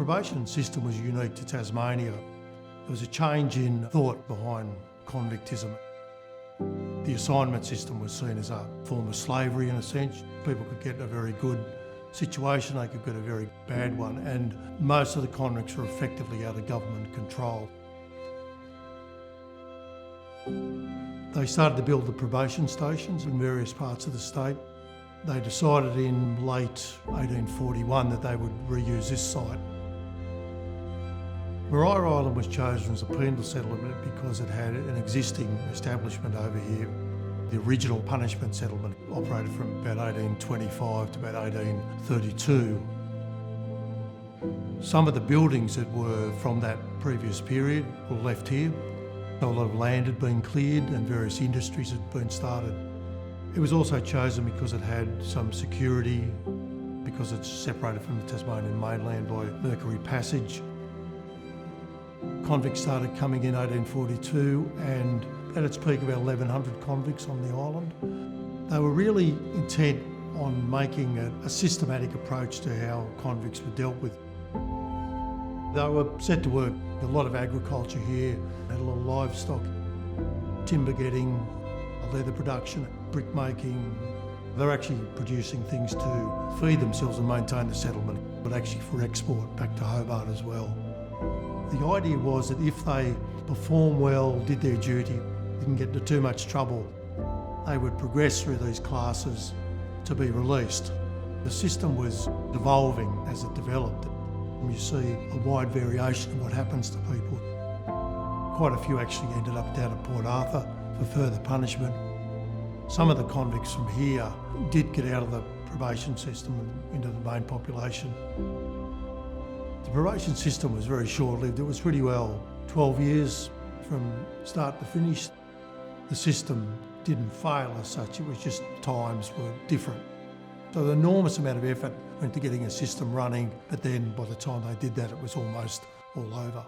probation system was unique to Tasmania. There was a change in thought behind convictism. The assignment system was seen as a form of slavery in a sense. People could get a very good situation, they could get a very bad one, and most of the convicts were effectively out of government control. They started to build the probation stations in various parts of the state. They decided in late 1841 that they would reuse this site. Maria Island was chosen as a penal settlement because it had an existing establishment over here. The original punishment settlement operated from about 1825 to about 1832. Some of the buildings that were from that previous period were left here. A lot of land had been cleared and various industries had been started. It was also chosen because it had some security, because it's separated from the Tasmanian mainland by Mercury Passage. Convicts started coming in 1842 and at its peak about 1,100 convicts on the island. They were really intent on making a systematic approach to how convicts were dealt with. They were set to work a lot of agriculture here, had a lot of livestock, timber getting, leather production, brick making. They're actually producing things to feed themselves and maintain the settlement, but actually for export back to Hobart as well. The idea was that if they performed well, did their duty, didn't get into too much trouble, they would progress through these classes to be released. The system was evolving as it developed. You see a wide variation of what happens to people. Quite a few actually ended up down at Port Arthur for further punishment. Some of the convicts from here did get out of the probation system and into the main population. The probation system was very short-lived. It was pretty well 12 years from start to finish. The system didn't fail as such, it was just times were different. So an enormous amount of effort went to getting a system running, but then by the time they did that, it was almost all over.